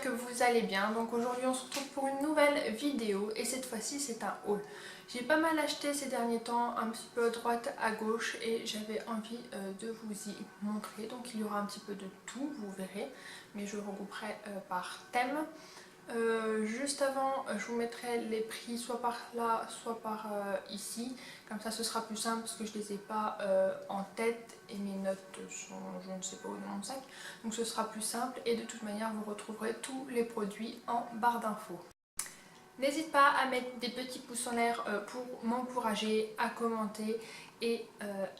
que vous allez bien. Donc aujourd'hui on se retrouve pour une nouvelle vidéo et cette fois-ci c'est un haul. J'ai pas mal acheté ces derniers temps, un petit peu à droite, à gauche, et j'avais envie de vous y montrer. Donc il y aura un petit peu de tout, vous verrez, mais je regrouperai par thème. Juste avant, je vous mettrai les prix soit par là, soit par ici. Comme ça, ce sera plus simple parce que je ne les ai pas en tête et mes notes sont, je ne sais pas où, dans mon sac. Donc ce sera plus simple et de toute manière, vous retrouverez tous les produits en barre d'infos. N'hésite pas à mettre des petits pouces en l'air pour m'encourager, à commenter et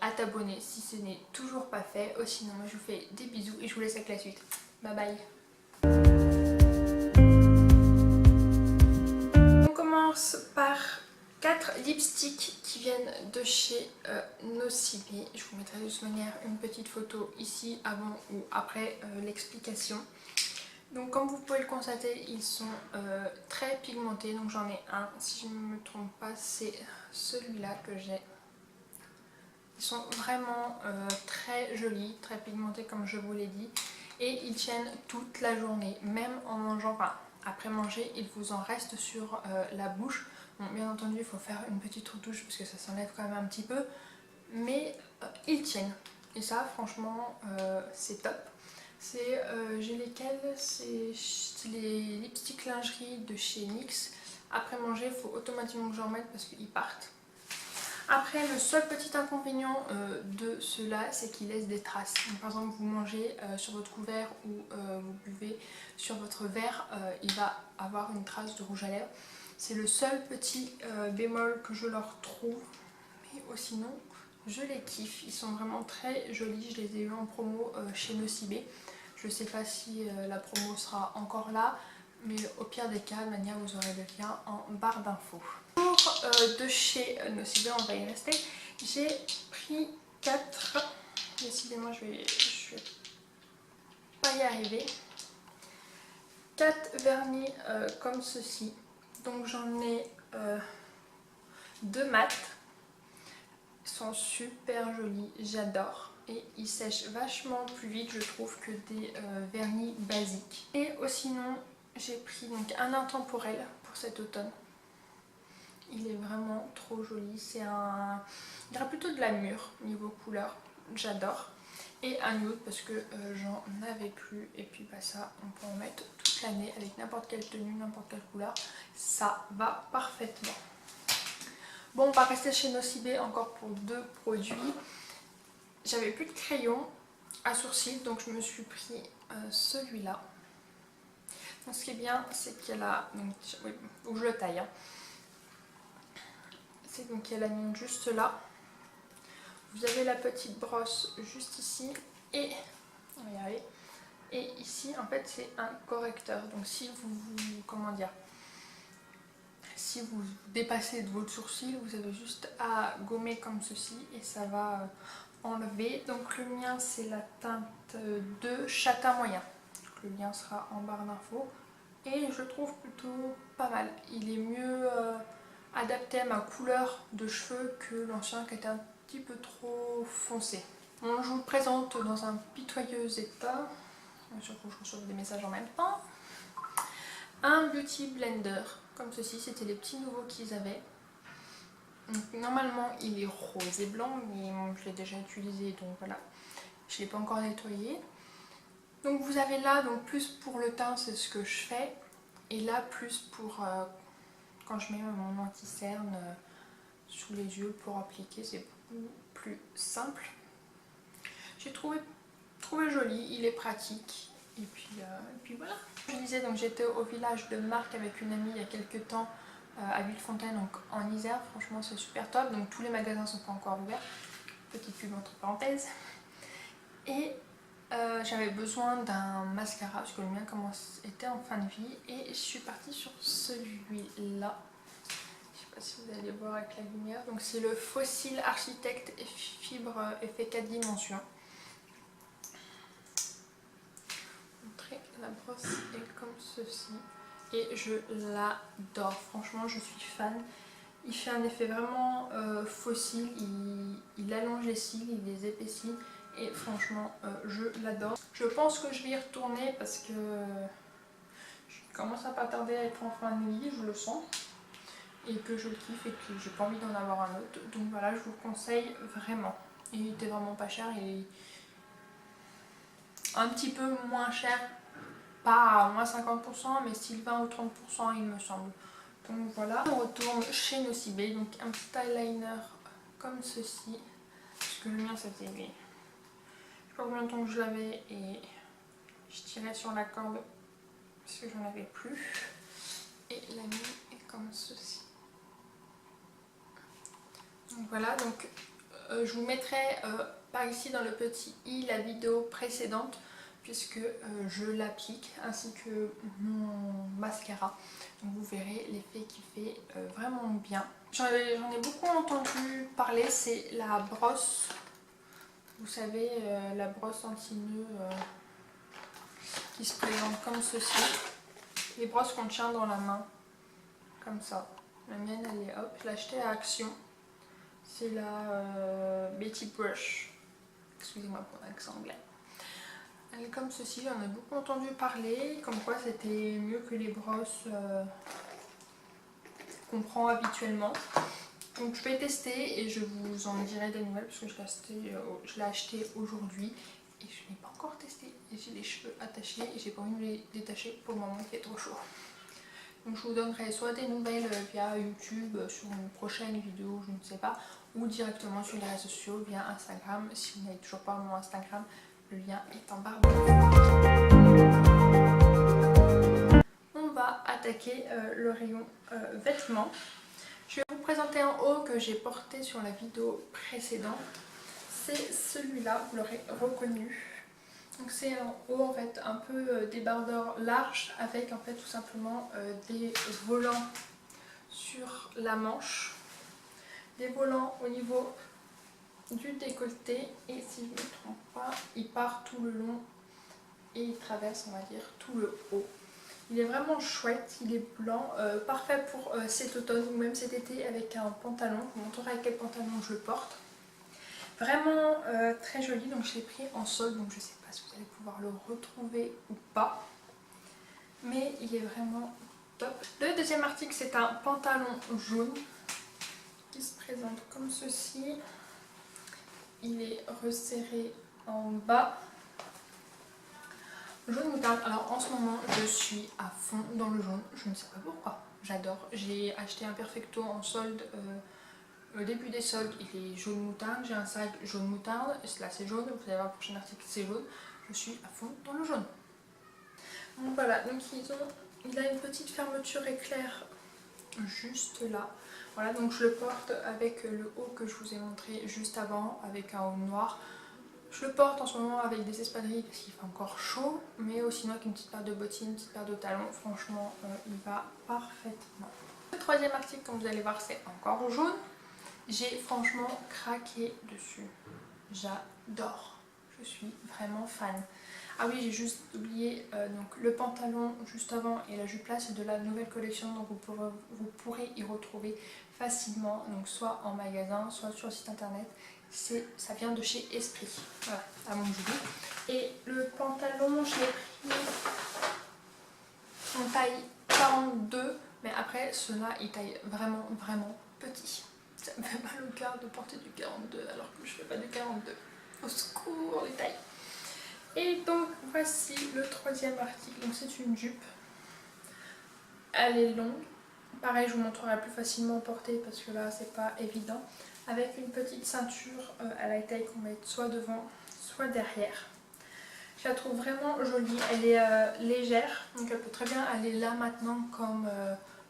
à t'abonner si ce n'est toujours pas fait. Sinon, moi je vous fais des bisous et je vous laisse avec la suite. Bye bye. Par 4 lipsticks qui viennent de chez Nocibé. Je vous mettrai de toute manière une petite photo ici avant ou après l'explication. Donc comme vous pouvez le constater, ils sont très pigmentés. Donc j'en ai un, si je ne me trompe pas, c'est celui-là que j'ai. Ils sont vraiment très jolis, très pigmentés comme je vous l'ai dit. Et ils tiennent toute la journée, même en mangeant, enfin après manger, il vous en reste sur la bouche. Bon, bien entendu, il faut faire une petite retouche parce que ça s'enlève quand même un petit peu. Mais ils tiennent. Et ça, franchement, c'est top. J'ai lesquels? C'est les lipsticks lingerie de chez NYX. Après manger, il faut automatiquement que j'en mette parce qu'ils partent. Après, le seul petit inconvénient de ceux-là, c'est qu'ils laissent des traces. Donc, par exemple, vous mangez sur votre couvert ou vous buvez sur votre verre, il va avoir une trace de rouge à lèvres. C'est le seul petit bémol que je leur trouve. Mais sinon, je les kiffe. Ils sont vraiment très jolis. Je les ai eus en promo chez Nocibé. Je ne sais pas si la promo sera encore là. Mais au pire des cas, de manière, vous aurez le lien en barre d'infos. Pour de chez Nocibé, on va y rester. J'ai pris 4. Décidément, je vais pas y arriver. 4 vernis comme ceci. Donc j'en ai 2 mat. Ils sont super jolis, j'adore. Et ils sèchent vachement plus vite, je trouve, que des vernis basiques. Et sinon, j'ai pris donc un intemporel pour cet automne. Il est vraiment trop joli. C'est un... Il dirait plutôt de la mûre niveau couleur. J'adore. Et un nude parce que j'en avais plus. Et puis bah ça, on peut en mettre toute l'année avec n'importe quelle tenue, n'importe quelle couleur. Ça va parfaitement. Bon, on va rester chez Nocibé encore pour 2 produits. J'avais plus de crayon à sourcils, donc je me suis pris celui-là. Donc ce qui est bien, c'est qu'il y a la... Donc, oui, faut que je le taille. Hein. C'est donc il y a la ligne juste là. Vous avez la petite brosse juste ici et on va y arriver. Et ici en fait c'est un correcteur. Donc si comment dire, si vous dépassez de votre sourcil, vous avez juste à gommer comme ceci et ça va enlever. Donc le mien c'est la teinte de châtain moyen. Donc, le lien sera en barre d'infos et je le trouve plutôt pas mal. Il est mieux adapté à ma couleur de cheveux que l'ancien qui était un petit peu trop foncé. Bon, je vous le présente dans un pittoyeux état. Surtout je reçois des messages en même temps. Un beauty blender comme ceci, c'était les petits nouveaux qu'ils avaient. Donc, normalement il est rose et blanc, mais je l'ai déjà utilisé donc voilà. Je ne l'ai pas encore nettoyé. Donc vous avez là donc plus pour le teint, c'est ce que je fais. Et là plus pour quand je mets mon anti-cerne sous les yeux pour appliquer, c'est beaucoup plus simple. J'ai trouvé joli, il est pratique et puis voilà. Je disais donc j'étais au village de Marc avec une amie il y a quelques temps à Villefontaine, donc en Isère. Franchement c'est super top, donc tous les magasins sont pas encore ouverts, petite pub entre parenthèses. Et j'avais besoin d'un mascara parce que le mien était en fin de vie et je suis partie sur celui-là. Je sais pas si vous allez voir avec la lumière. Donc c'est le Fossil Architect Fibre Effet 4 dimensions. La brosse est comme ceci et je l'adore. Franchement je suis fan. Il fait un effet vraiment fossile. Il allonge les cils, il les épaissit. Et franchement je l'adore. Je pense que je vais y retourner parce que commence à pas tarder à être en fin de vie, je le sens. Et que je le kiffe et que j'ai pas envie d'en avoir un autre. Donc voilà, je vous le conseille vraiment. Il était vraiment pas cher et un petit peu moins cher. Pas à moins 50%, mais style 20 ou 30% il me semble. Donc voilà, on retourne chez Nocibé. Donc un petit eyeliner comme ceci. Parce que le mien c'était... Je sais pas combien de temps que je l'avais et je tirais sur la corde parce que j'en avais plus. Et la mienne est comme ceci. Donc voilà, donc je vous mettrai par ici dans le petit i la vidéo précédente puisque je l'applique ainsi que mon mascara. Donc vous verrez l'effet qui fait vraiment bien. J'en ai beaucoup entendu parler, c'est la brosse, vous savez, la brosse anti-nœud qui se présente comme ceci. Les brosses qu'on tient dans la main, comme ça. La mienne elle est hop, je l'ai achetée à Action. C'est la Betty Brush. Excusez-moi pour l'accent anglais. Elle est comme ceci, j'en ai beaucoup entendu parler, comme quoi c'était mieux que les brosses qu'on prend habituellement. Donc je vais tester et je vous en dirai des nouvelles parce que je l'ai acheté aujourd'hui et je n'ai pas encore testé. Et j'ai les cheveux attachés et j'ai pas envie de les détacher pour le moment qui est trop chaud. Donc je vous donnerai soit des nouvelles via YouTube, sur une prochaine vidéo, je ne sais pas, ou directement sur les réseaux sociaux via Instagram. Si vous n'avez toujours pas mon Instagram, le lien est en barre d'infos. On va attaquer le rayon vêtements. Je vais vous présenter un haut que j'ai porté sur la vidéo précédente. C'est celui-là, vous l'aurez reconnu. Donc c'est un haut en fait un peu débardeur large avec en fait tout simplement des volants sur la manche, des volants au niveau du décolleté et si je ne me trompe pas il part tout le long et il traverse on va dire tout le haut. Il est vraiment chouette, il est blanc, parfait pour cet automne ou même cet été avec un pantalon. Je vous montrerai quel pantalon je le porte. Vraiment très joli, donc je l'ai pris en solde, donc je ne sais pas si vous allez pouvoir le retrouver ou pas. Mais il est vraiment top. Le deuxième article c'est un pantalon jaune qui se présente comme ceci. Il est resserré en bas. Jaune moutarde, alors en ce moment je suis à fond dans le jaune, je ne sais pas pourquoi, j'adore. J'ai acheté un Perfecto en solde au début des soldes, il est jaune moutarde, j'ai un sac jaune moutarde, là c'est jaune, vous allez voir le prochain article c'est jaune, je suis à fond dans le jaune. Donc voilà, donc il a une petite fermeture éclair juste là. Voilà, donc je le porte avec le haut que je vous ai montré juste avant, avec un haut noir. Je le porte en ce moment avec des espadrilles parce qu'il fait encore chaud, mais aussi avec une petite paire de bottines, une petite paire de talons, franchement il va parfaitement. Le troisième article, comme vous allez voir, c'est encore jaune. J'ai franchement craqué dessus, j'adore, je suis vraiment fan. Ah oui, j'ai juste oublié donc le pantalon juste avant et la jupe là, c'est de la nouvelle collection, donc vous pourrez y retrouver facilement, donc soit en magasin, soit sur le site internet. Ça vient de chez Esprit, voilà, à mon goût. Et le pantalon, je l'ai pris en taille 42, mais après ceux-là, ils taillent vraiment, vraiment petit. Ça me fait mal au cœur de porter du 42 alors que je fais pas du 42. Au secours, les tailles. Et donc voici le troisième article, donc c'est une jupe. Elle est longue. Pareil, je vous montrerai plus facilement porter parce que là, c'est pas évident. Avec une petite ceinture à la taille qu'on met soit devant, soit derrière. Je la trouve vraiment jolie, elle est légère, donc elle peut très bien aller là maintenant comme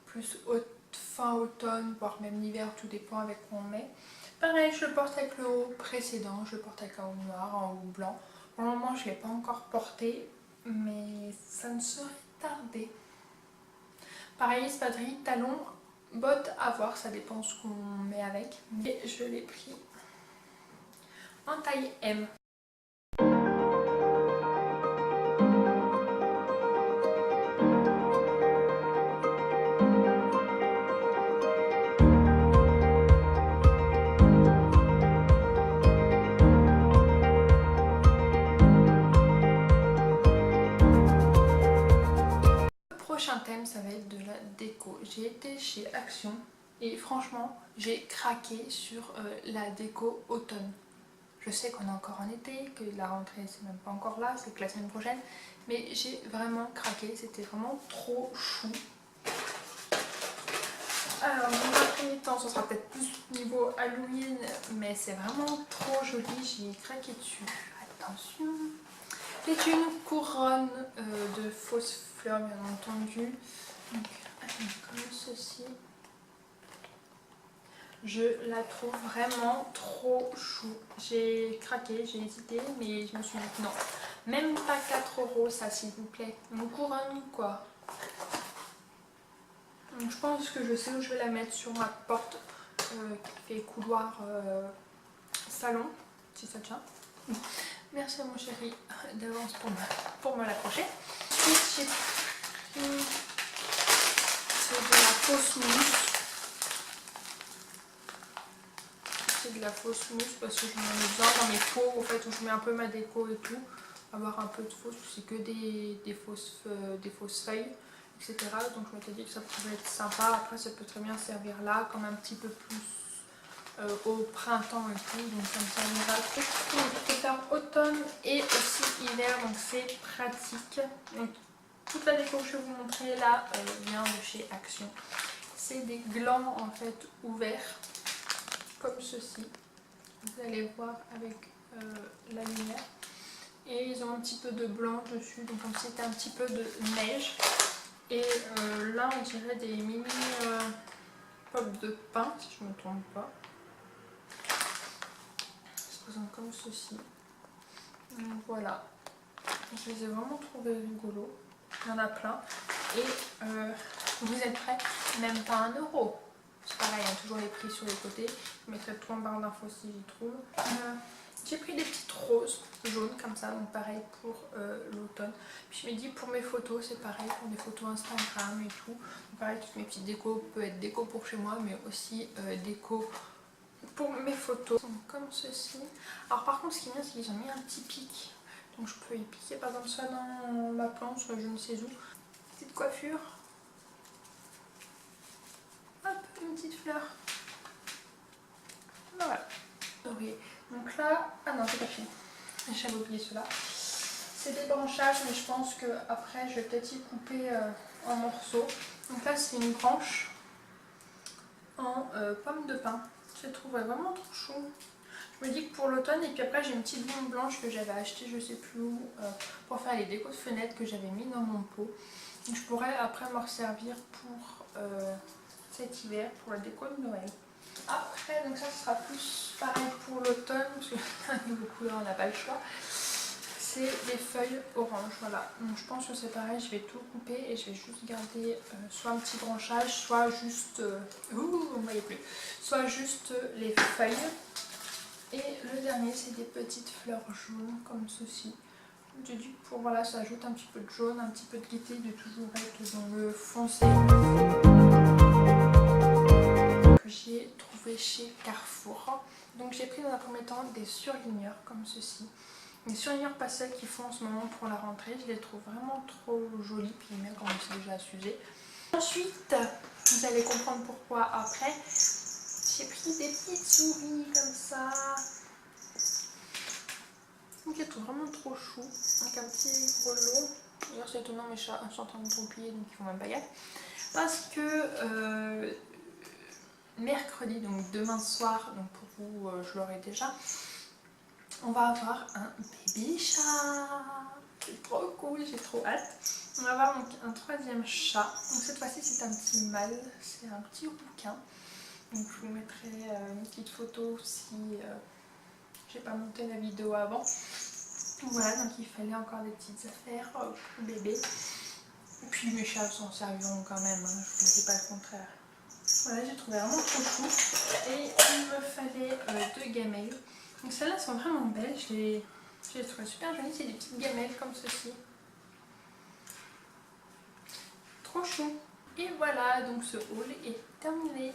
plus fin automne, voire même l'hiver, tout dépend avec quoi on met. Pareil, je le porte avec le haut précédent, je le porte avec un haut noir, un haut blanc. Pour le moment, je ne l'ai pas encore porté, mais ça ne saurait tarder. Pareil, espadrille, talons, bottes à voir, ça dépend ce qu'on met avec. Mais je l'ai pris en taille M. troisième, ça va être de la déco. J'ai été chez Action et franchement, j'ai craqué sur la déco automne. Je sais qu'on est encore en été, que la rentrée c'est même pas encore là, c'est que la semaine prochaine. Mais j'ai vraiment craqué, c'était vraiment trop chou. Alors dans un premier temps, ce sera peut-être plus niveau Halloween, mais c'est vraiment trop joli, j'y ai craqué dessus. Attention. C'est une couronne de fausses fleurs bien entendu. Donc, comme ceci. Je la trouve vraiment trop chou. J'ai craqué, j'ai hésité, mais je me suis dit non. Même pas 4 € ça s'il vous plaît. Une couronne quoi. Donc, je pense que je sais où je vais la mettre sur ma porte qui fait couloir salon, si ça tient. Merci à mon chéri d'avance pour me l'accrocher. Ensuite j'ai pris c'est de la fausse mousse. C'est de la fausse mousse parce que je m'en ai besoin dans mes pots en fait où je mets un peu ma déco et tout. Avoir un peu de fausse, c'est que des fausses feuilles, etc. Donc je m'étais dit que ça pouvait être sympa. Après ça peut très bien servir là comme un petit peu plus au printemps et tout, donc ça me servira pour faire automne et aussi hiver, donc c'est pratique. Donc toute la déco que je vais vous montrer là vient de chez Action. C'est des glands en fait ouverts comme ceci, vous allez voir avec la lumière, et ils ont un petit peu de blanc dessus, donc comme si c'était un petit peu de neige. Et là on dirait des mini pommes de pin si je ne me trompe pas. Comme ceci. Donc voilà, je les ai vraiment trouvés rigolos, il y en a plein et vous êtes prêts, même pas 1 €. C'est pareil, il y a toujours les prix sur les côtés, je mettrai tout en barre d'infos si j'y trouve. J'ai pris des petites roses jaunes comme ça, donc pareil pour l'automne. Puis je me dis pour mes photos c'est pareil, pour des photos Instagram et tout. Donc pareil, toutes mes petites décos peut être déco pour chez moi mais aussi déco pour mes photos, comme ceci. Alors par contre ce qui est bien c'est qu'ils ont mis un petit pic, donc je peux y piquer par exemple soit dans ma plante soit je ne sais où. Petite coiffure, hop, une petite fleur, voilà. Oui. Donc là, ah non c'est pas fini, j'avais oublié cela. C'est des branchages mais je pense que après je vais peut-être y couper en morceaux. Donc là c'est une branche en pomme de pin. Je trouve vraiment trop chou. Je me dis que pour l'automne, et puis après j'ai une petite bombe blanche que j'avais achetée je sais plus où pour faire les décos de fenêtres que j'avais mis dans mon pot. Donc je pourrais après m'en servir pour cet hiver, pour la déco de Noël. Après, donc ça ce sera plus pareil pour l'automne, parce que niveau couleur on n'a pas le choix. C'est des feuilles orange, voilà. Donc je pense que c'est pareil, je vais tout couper et je vais juste garder soit un petit branchage, soit juste... on ne voyait plus. Soit juste les feuilles. Et le dernier, c'est des petites fleurs jaunes, comme ceci. Je dis que pour, voilà, ça ajoute un petit peu de jaune, un petit peu de gaieté, de toujours être dans le foncé. Que j'ai trouvé chez Carrefour. Donc j'ai pris dans un premier temps des surligneurs, comme ceci. Les surligneurs pastel qu'ils font en ce moment pour la rentrée, je les trouve vraiment trop jolis, puis même quand c'est déjà usé. Ensuite, vous allez comprendre pourquoi après, j'ai pris des petites souris comme ça. Donc je les trouve vraiment trop chou, avec un petit grelot. D'ailleurs c'est étonnant, mes chats sont en train de trompiller donc ils font même pas gaffe. Parce que mercredi, donc demain soir, donc pour vous je l'aurai déjà, on va avoir un bébé chat. C'est trop cool, j'ai trop hâte. On va avoir donc un 3e chat. Donc cette fois-ci c'est un petit mâle, c'est un petit rouquin. Donc je vous mettrai une petite photo si j'ai pas monté la vidéo avant. Voilà, donc il fallait encore des petites affaires pour le bébé. Et puis mes chats s'en serviront quand même, hein, je ne dis pas le contraire. Voilà, j'ai trouvé vraiment trop chou. Et il me fallait 2 gamelles. Donc celles-là sont vraiment belles, je les trouve super jolies, c'est des petites gamelles comme ceci. Trop chou. Et voilà, donc ce haul est terminé.